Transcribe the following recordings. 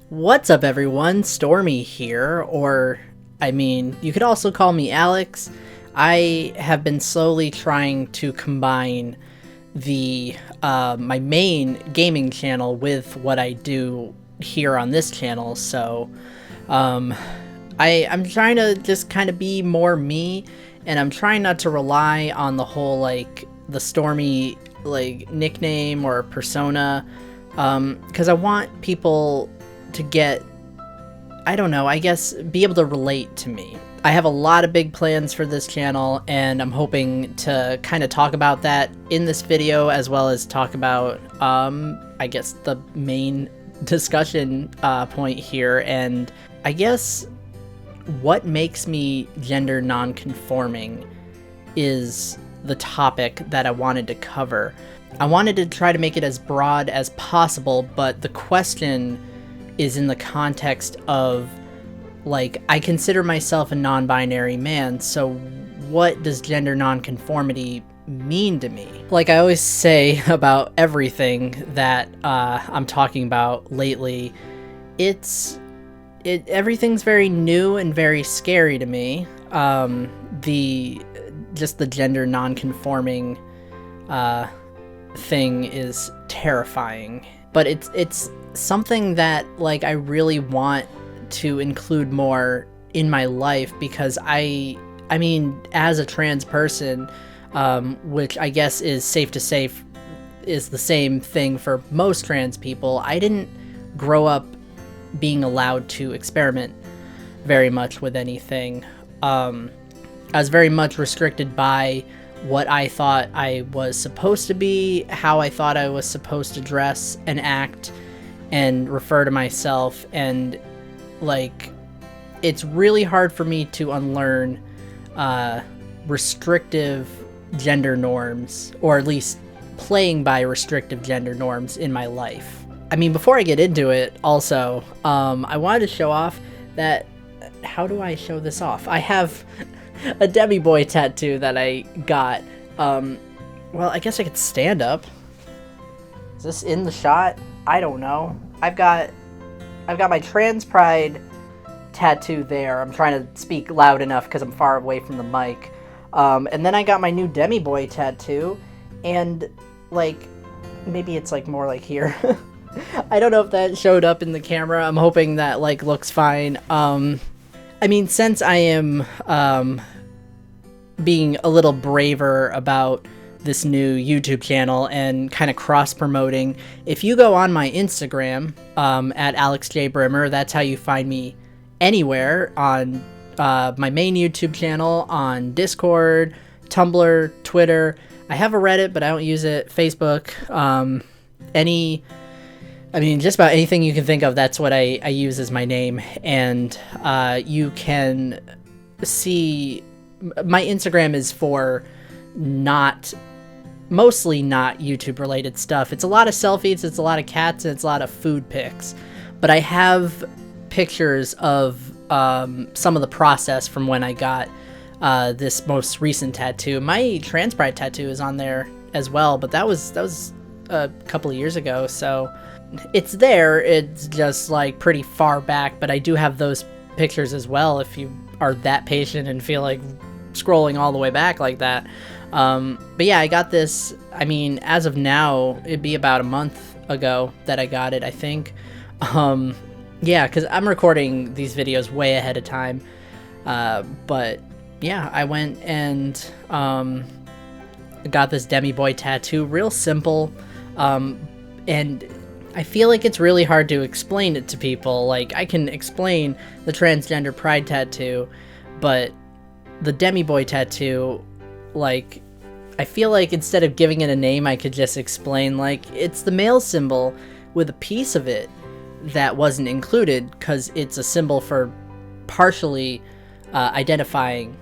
What's up, everyone? Stormy here, or you could also call me Alex. I have been slowly trying to combine the my main gaming channel with what I do here on this channel. So I'm trying to just kind of be more me, and I'm trying not to rely on the whole the Stormy nickname or persona, because I want people to get, I don't know, I guess be able to relate to me. I have a lot of big plans for this channel, and I'm hoping to kind of talk about that in this video, as well as talk about I guess the main discussion point here, and I guess what makes me gender non-conforming is the topic that I wanted to cover. I wanted to try to make it as broad as possible, but the question is in the context of, I consider myself a non-binary man, so what does gender non-conformity mean to me? Like I always say about everything that I'm talking about lately, everything's very new and very scary to me. Just the gender non-conforming thing is terrifying, but it's something that I really want to include more in my life, because I mean as a trans person, which I guess is safe to say is the same thing for most trans people, I didn't grow up being allowed to experiment very much with anything. I was very much restricted by what I thought I was supposed to be, how I thought I was supposed to dress and act and refer to myself, and it's really hard for me to unlearn restrictive gender norms, or at least playing by restrictive gender norms in my life. I mean, before I get into it, also, I wanted to show off that, how do I show this off? I have a Demi Boy tattoo that I got. Well, I guess I could stand up. Is this in the shot? I don't know. I've got my trans pride tattoo there. I'm trying to speak loud enough because I'm far away from the mic. And then I got my new Demi Boy tattoo, and maybe it's more here. I don't know if that showed up in the camera. I'm hoping that looks fine. I mean, since I am being a little braver about this new YouTube channel and kind of cross-promoting, if you go on my Instagram, at AlexJBrimmer, that's how you find me anywhere, on my main YouTube channel, on Discord, Tumblr, Twitter. I have a Reddit, but I don't use it. Facebook, just about anything you can think of, that's what I use as my name. And you can see my Instagram is for mostly not YouTube related stuff. It's a lot of selfies, it's a lot of cats, and it's a lot of food pics. But I have pictures of some of the process from when I got this most recent tattoo. My trans pride tattoo is on there as well, but that was a couple of years ago, so it's there. It's just pretty far back, but I do have those pictures as well if you are that patient and feel like scrolling all the way back like that. But yeah, I got this, as of now, it'd be about a month ago that I got it, I think. Yeah, because I'm recording these videos way ahead of time. But yeah, I went and got this Demi Boy tattoo, real simple. And I feel like it's really hard to explain it to people. I can explain the transgender pride tattoo, but the Demi Boy tattoo, I feel like instead of giving it a name, I could just explain, it's the male symbol with a piece of it that wasn't included, because it's a symbol for partially identifying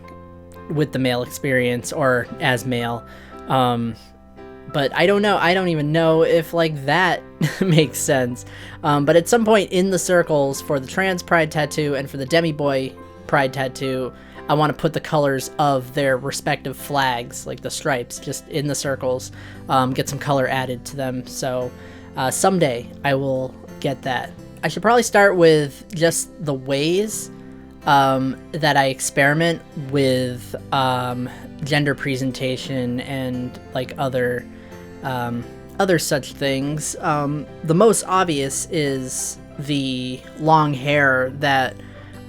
with the male experience, or as male. But I don't know. I don't even know if that makes sense. But at some point in the circles for the trans pride tattoo and for the Demi Boy pride tattoo, I want to put the colors of their respective flags, the stripes, just in the circles, get some color added to them. So someday I will get that I should probably start with just the ways that I experiment with gender presentation and like other such things. The most obvious is the long hair that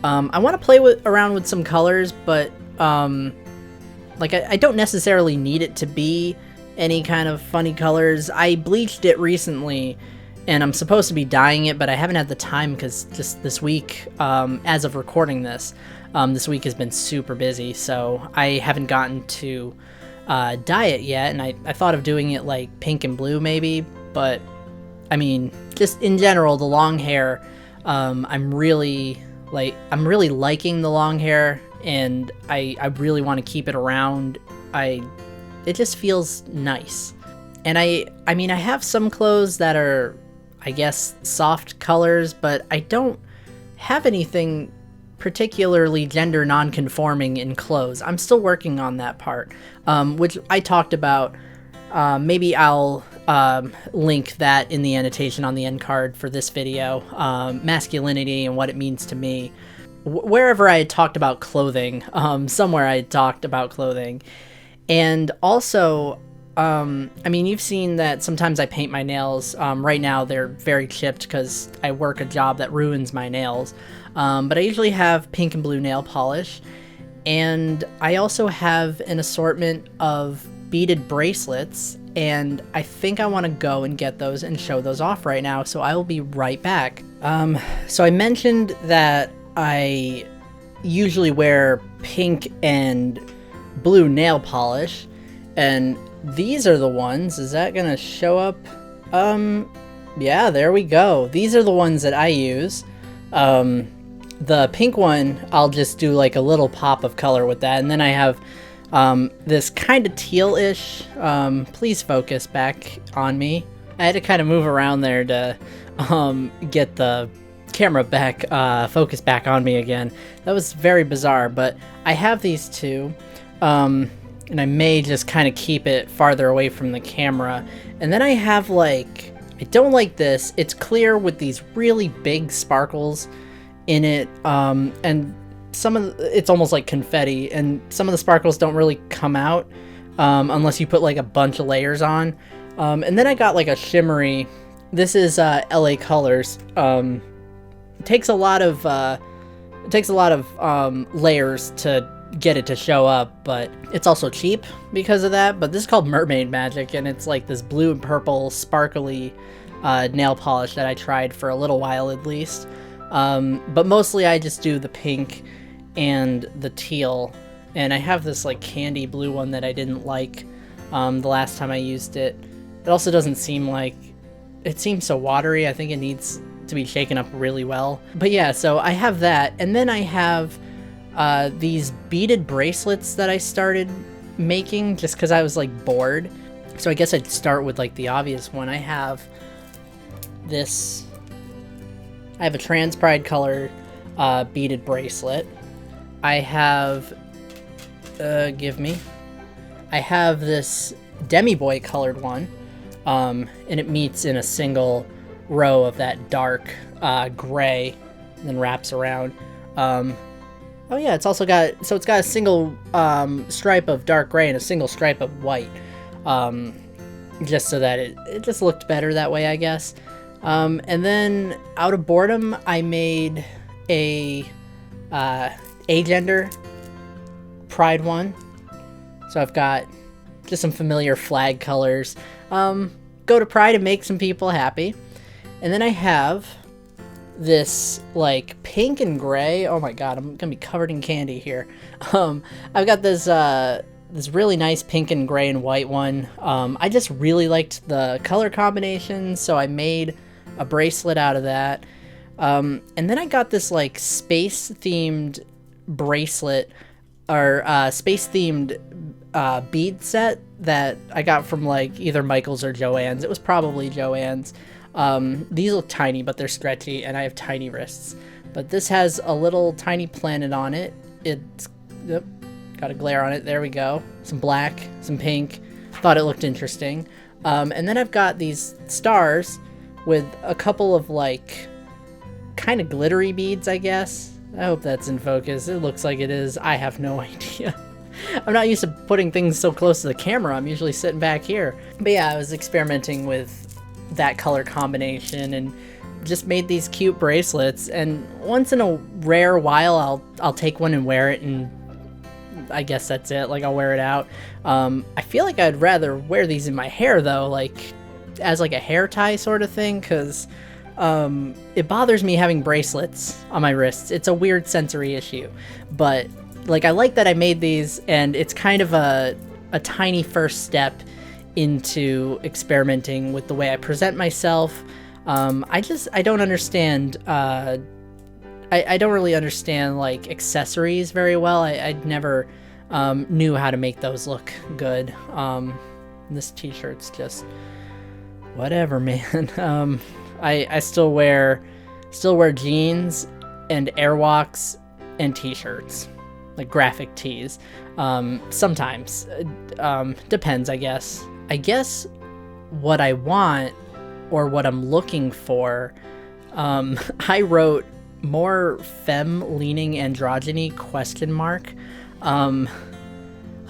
I want to play around with some colors, but like I don't necessarily need it to be any kind of funny colors. I bleached it recently, and I'm supposed to be dyeing it, but I haven't had the time because just this week, as of recording this, this week has been super busy, so I haven't gotten to dye it yet, and I thought of doing it like pink and blue maybe, but I mean, just in general, the long hair, I'm really liking the long hair, and I really want to keep it around. It just feels nice. And I mean, I have some clothes that are, I guess, soft colors, but I don't have anything particularly gender non-conforming in clothes. I'm still working on that part, which I talked about. Maybe I'll link that in the annotation on the end card for this video. Masculinity and what it means to me. Wherever I had talked about clothing, somewhere I had talked about clothing. And also, I mean, you've seen that sometimes I paint my nails. Right now they're very chipped because I work a job that ruins my nails. But I usually have pink and blue nail polish. And I also have an assortment of beaded bracelets. And I think I want to go and get those and show those off right now. So I will be right back. So I mentioned that I usually wear pink and blue nail polish, and these are the ones. Is that gonna show up? Yeah, there we go. These are the ones that I use. The pink one, I'll just do like a little pop of color with that, and then I have this kind of teal-ish. Please focus back on me. I had to kind of move around there to get the camera back, focus back on me again. That was very bizarre, but I have these two. And I may just kind of keep it farther away from the camera. And then I have like, I don't like this. It's clear with these really big sparkles in it. And it's almost like confetti, and some of the sparkles don't really come out unless you put like a bunch of layers on. And then I got like a shimmery, this is LA Colors. It takes a lot of layers to get it to show up, but it's also cheap because of that. But this is called Mermaid Magic, and it's like this blue and purple sparkly nail polish that I tried for a little while at least. But mostly I just do the pink and the teal, and I have this like candy blue one that I didn't like the last time I used it. It also doesn't seem like, it seems so watery. I think it needs to be shaken up really well. But yeah, so I have that, and then I have these beaded bracelets that I started making just because I was like bored. So I guess I'd start with like the obvious one. I have this, I have a trans pride color beaded bracelet. I have, I have this Demi Boy colored one, and it meets in a single row of that dark gray, and then wraps around. Oh yeah, it's also got, so it's got a single stripe of dark gray and a single stripe of white, just so that it just looked better that way, I guess. And then out of boredom, I made a agender pride one. So I've got just some familiar flag colors. Go to Pride and make some people happy. And then I have this like pink and gray. Oh my god, I'm gonna be covered in candy here. I've got this this really nice pink and gray and white one. I just really liked the color combination, so I made a bracelet out of that. And then I got this like space themed bracelet, or space themed bead set that I got from like either Michael's or Joann's. It was probably Joann's. These look tiny, but they're stretchy, and I have tiny wrists. But this has a little tiny planet on it. It's, yep, got a glare on it. There we go. Some black, some pink. Thought it looked interesting. And then I've got these stars with a couple of like kind of glittery beads, I guess. I hope that's in focus. It looks like it is. I have no idea. I'm not used to putting things so close to the camera. I'm usually sitting back here. But yeah, I was experimenting with that color combination and just made these cute bracelets. And once in a rare while, I'll take one and wear it, and I guess that's it. Like, I'll wear it out. I feel like I'd rather wear these in my hair though, like as like a hair tie sort of thing, because it bothers me having bracelets on my wrists. It's a weird sensory issue, but like, I like that I made these, and it's kind of a tiny first step into experimenting with the way I present myself. I don't understand, I don't really understand like accessories very well. I never knew how to make those look good. This t-shirt's just whatever, man. I still wear jeans and Airwalks and t-shirts, like graphic tees. Sometimes, depends, I guess. I guess what I want, or what I'm looking for, I wrote more femme-leaning androgyny ?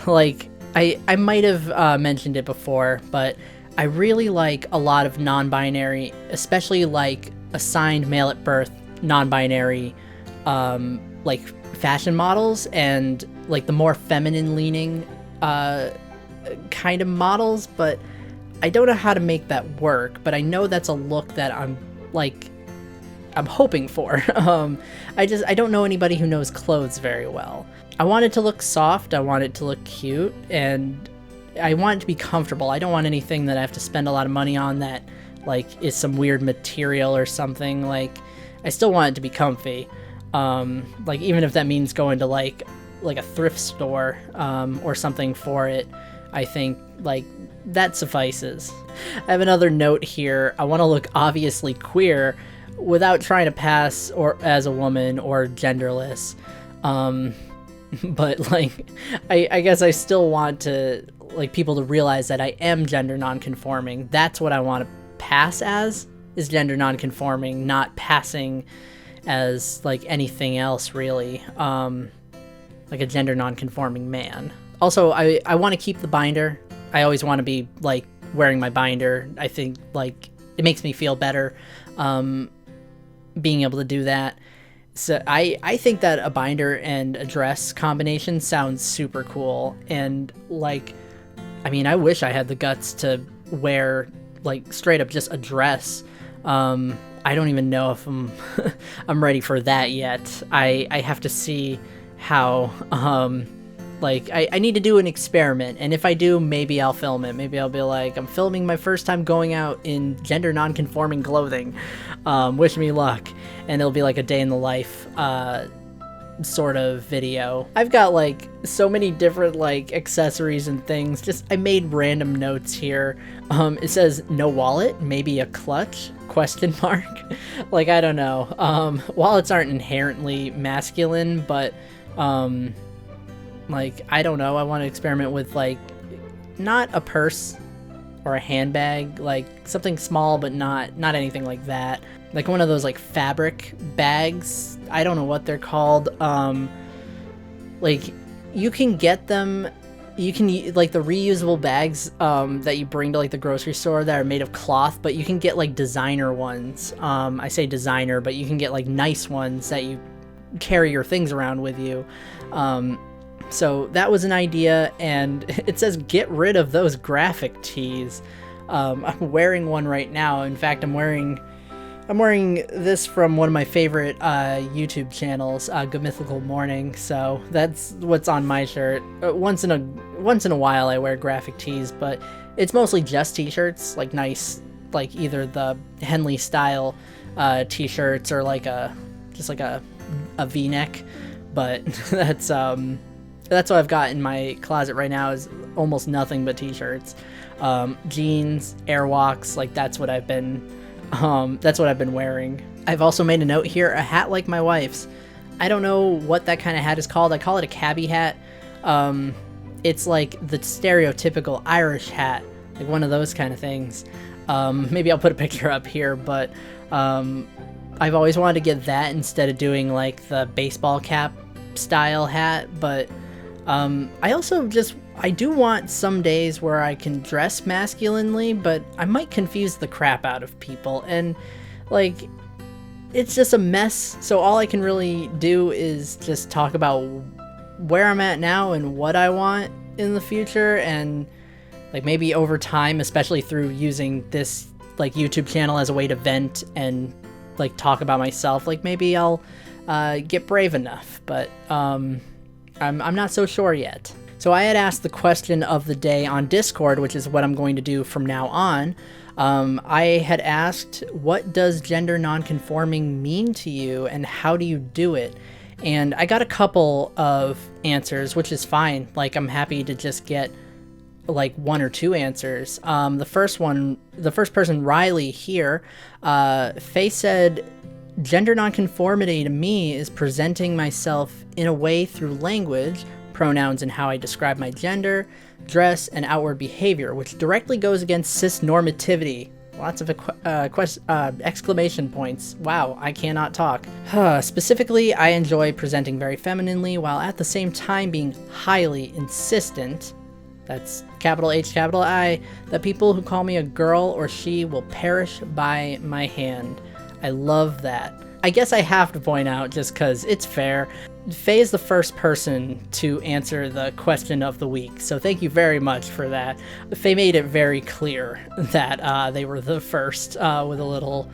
Like, I might have mentioned it before, but I really like a lot of non-binary, especially like assigned male at birth non-binary, like fashion models, and like the more feminine leaning kind of models. But I don't know how to make that work, but I know that's a look that I'm hoping for. I don't know anybody who knows clothes very well. I want it to look soft, I want it to look cute, and I want it to be comfortable. I don't want anything that I have to spend a lot of money on that like is some weird material or something. Like, I still want it to be comfy. Like, even if that means going to like a thrift store or something for it, I think like that suffices. I have another note here. I want to look obviously queer without trying to pass or as a woman or genderless. But like, I guess I still want to like people to realize that I am gender nonconforming. That's what I want to pass as, is gender nonconforming, not passing as like anything else really. Like a gender nonconforming man. Also, I want to keep the binder. I always want to be like wearing my binder. I think like it makes me feel better being able to do that. So I think that a binder and a dress combination sounds super cool. And like, I mean, I wish I had the guts to wear like straight up just a dress. I don't even know if I'm ready for that yet. I have to see how, like, I need to do an experiment, and if I do, maybe I'll film it. Maybe I'll be like, I'm filming my first time going out in gender non-conforming clothing. Wish me luck. And it'll be like a day in the life sort of video. I've got like so many different like accessories and things. Just, I made random notes here. It says no wallet, maybe a clutch ? Like, I don't know. Wallets aren't inherently masculine, but like, I don't know, I want to experiment with like not a purse or a handbag, like something small but not anything like that. Like one of those like fabric bags. I don't know what they're called. Like, you can get them, you can like the reusable bags that you bring to like the grocery store that are made of cloth, but you can get like designer ones. I say designer, but you can get like nice ones that you carry your things around with you. So that was an idea, and it says get rid of those graphic tees. I'm wearing one right now. In fact, I'm wearing this from one of my favorite YouTube channels, Good Mythical Morning. So that's what's on my shirt. Once in a while I wear graphic tees, but it's mostly just t-shirts, like nice, like either the Henley style t-shirts or like just like a V-neck. But that's what I've got in my closet right now, is almost nothing but t-shirts. Jeans, Airwalks, like that's what I've been wearing. I've also made a note here, a hat like my wife's. I don't know what that kind of hat is called. I call it a cabbie hat. It's like the stereotypical Irish hat, like one of those kind of things. Maybe I'll put a picture up here, but I've always wanted to get that instead of doing like the baseball cap style hat, but I do want some days where I can dress masculinely, but I might confuse the crap out of people, and like it's just a mess. So all I can really do is just talk about where I'm at now and what I want in the future, and like maybe over time, especially through using this like YouTube channel as a way to vent and like talk about myself, like maybe I'll get brave enough, but I'm not so sure yet. So I had asked the question of the day on Discord, which is what I'm going to do from now on. I had asked, what does gender nonconforming mean to you and how do you do it? And I got a couple of answers, which is fine. Like, I'm happy to just get like one or two answers. The first person, Riley here, Faye said, gender nonconformity to me is presenting myself in a way through language, pronouns, and how I describe my gender, dress, and outward behavior, which directly goes against cis-normativity. Lots of exclamation points. Wow, I cannot talk. Specifically, I enjoy presenting very femininely while at the same time being highly insistent, that's capital H, capital I, that people who call me a girl or she will perish by my hand. I love that. I guess I have to point out, just because it's fair, Faye is the first person to answer the question of the week, so thank you very much for that. Faye made it very clear that they were the first with a little,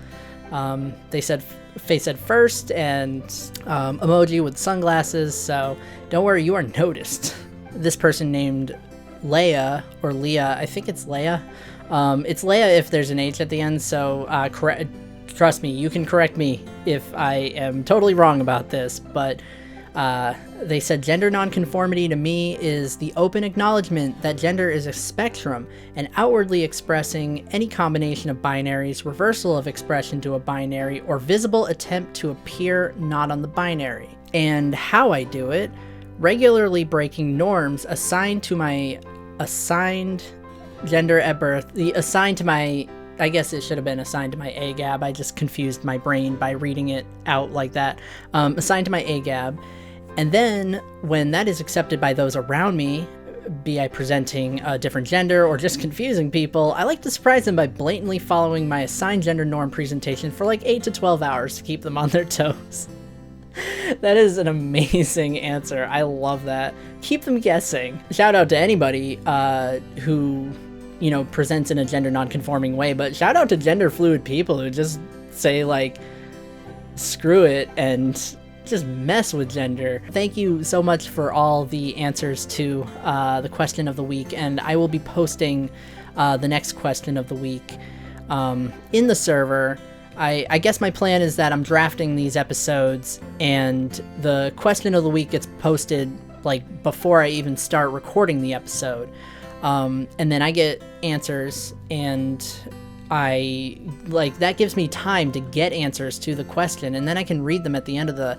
Faye said first, and emoji with sunglasses, so don't worry, you are noticed. This person named Leia, or Leah, I think it's Leia. It's Leia if there's an H at the end, so trust me, you can correct me if I am totally wrong about this, but they said gender nonconformity to me is the open acknowledgement that gender is a spectrum and outwardly expressing any combination of binaries, reversal of expression to a binary, or visible attempt to appear not on the binary. And how I do it, regularly breaking norms assigned to my assigned gender at birth, the assigned to my, I guess it should have been assigned to my AGAB. I just confused my brain by reading it out like that. Assigned to my AGAB. And then when that is accepted by those around me, be I presenting a different gender or just confusing people, I like to surprise them by blatantly following my assigned gender norm presentation for like 8 to 12 hours to keep them on their toes. That is an amazing answer. I love that. Keep them guessing. Shout out to anybody who, you know, presents in a gender non-conforming way, but shout out to gender fluid people who just say like, screw it and just mess with gender. Thank you so much for all the answers to the question of the week, and I will be posting the next question of the week in the server. I guess my plan is that I'm drafting these episodes and the question of the week gets posted like before I even start recording the episode. And then I get answers, and I like that gives me time to get answers to the question, and then I can read them at the end of the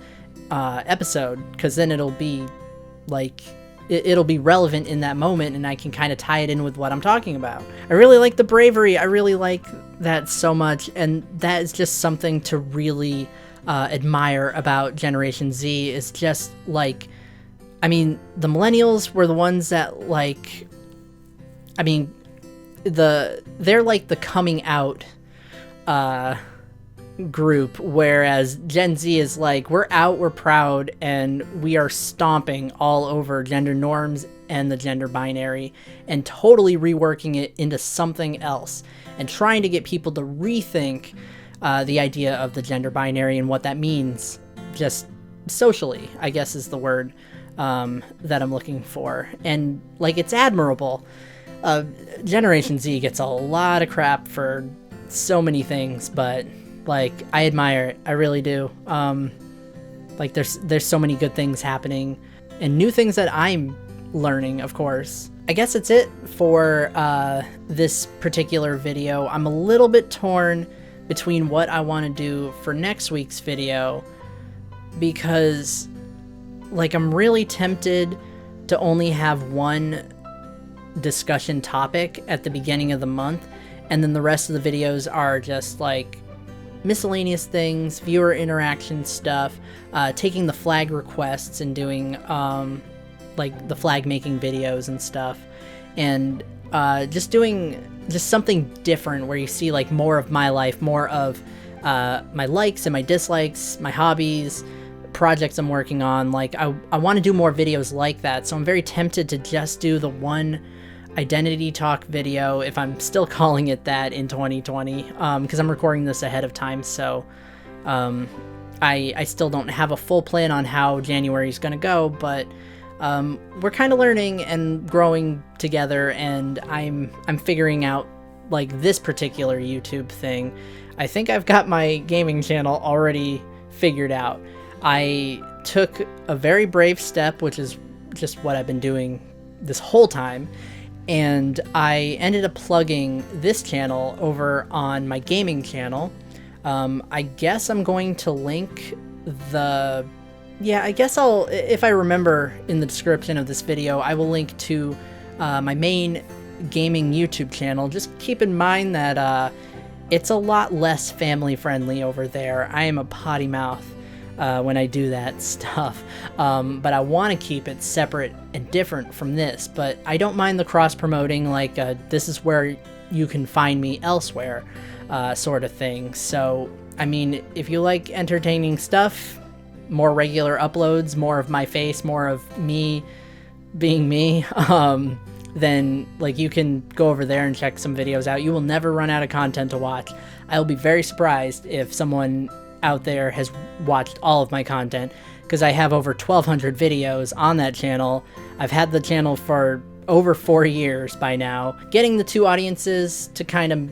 episode, because then it'll be like it'll be relevant in that moment, and I can kind of tie it in with what I'm talking about. I really like the bravery. I really like that so much, and that is just something to really admire about Generation Z. Is just like, I mean, the millennials were the ones that like, I mean, they're like the coming out group, whereas Gen Z is like, we're out, we're proud, and we are stomping all over gender norms and the gender binary and totally reworking it into something else and trying to get people to rethink the idea of the gender binary and what that means just socially, I guess is the word that I'm looking for. And like, it's admirable. Generation Z gets a lot of crap for so many things, but like, I admire it. I really do. Like, there's so many good things happening and new things that I'm learning, of course. I guess that's it for this particular video. I'm a little bit torn between what I want to do for next week's video, because like, I'm really tempted to only have one discussion topic at the beginning of the month, and then the rest of the videos are just like miscellaneous things, viewer interaction stuff, taking the flag requests and doing like the flag making videos and stuff, and just doing just something different where you see like more of my life, more of my likes and my dislikes, my hobbies, projects I'm working on. Like I want to do more videos like that, so I'm very tempted to just do the one identity talk video, if I'm still calling it that, in 2020, because I'm recording this ahead of time, so I still don't have a full plan on how January is going to go, but we're kind of learning and growing together, and I'm figuring out like this particular YouTube thing. I think I've got my gaming channel already figured out. I took a very brave step, which is just what I've been doing this whole time, and I ended up plugging this channel over on my gaming channel. I guess I'm going to link the... Yeah, I guess I'll... If I remember in the description of this video, I will link to my main gaming YouTube channel. Just keep in mind that it's a lot less family-friendly over there. I am a potty mouth when I do that stuff, but I want to keep it separate and different from this, but I don't mind the cross-promoting, like this is where you can find me elsewhere sort of thing. So I mean, if you like entertaining stuff, more regular uploads, more of my face, more of me being me, then like you can go over there and check some videos out. You will never run out of content to watch. I'll be very surprised if someone out there has watched all of my content, because I have over 1,200 videos on that channel. I've had the channel for over 4 years by now. Getting the two audiences to kind of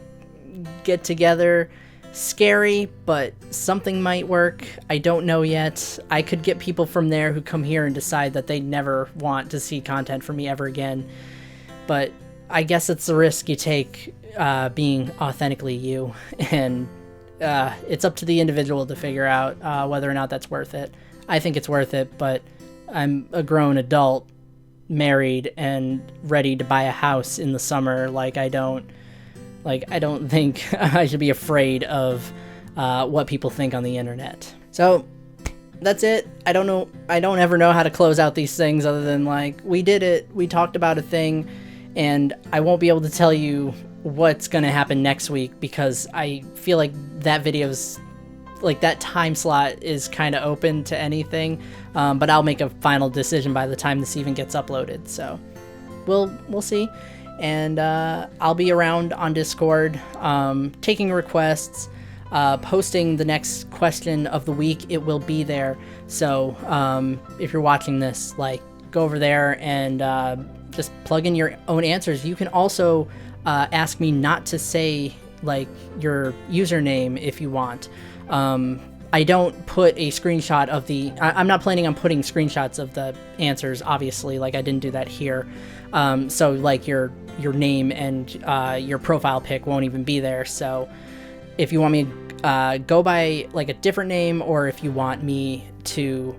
get together, scary, but something might work. I don't know yet. I could get people from there who come here and decide that they never want to see content from me ever again, but I guess it's the risk you take being authentically you, and it's up to the individual to figure out whether or not that's worth it. I think it's worth it, but I'm a grown adult, married, and ready to buy a house in the summer. I don't think I should be afraid of what people think on the internet. So that's it. I don't ever know how to close out these things other than like, we did it, we talked about a thing, and I won't be able to tell you what's gonna happen next week because I feel like that video's like that time slot is kind of open to anything, but I'll make a final decision by the time this even gets uploaded, so we'll see. And I'll be around on Discord, taking requests, posting the next question of the week. It will be there, so if you're watching this, like, go over there and just plug in your own answers. You can also ask me not to say like your username if you want. I don't put a screenshot of the... I'm not planning on putting screenshots of the answers, obviously, like I didn't do that here. So like your name and your profile pic won't even be there. So if you want me to go by like a different name, or if you want me to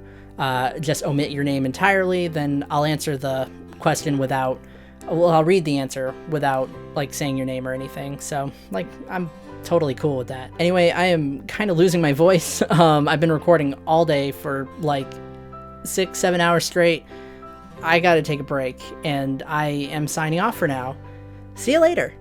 just omit your name entirely, then I'll answer the question without... Well, I'll read the answer without like saying your name or anything. So like, I'm totally cool with that. Anyway, I am kind of losing my voice. I've been recording all day for like 6-7 hours straight. I gotta take a break, and I am signing off for now. See you later.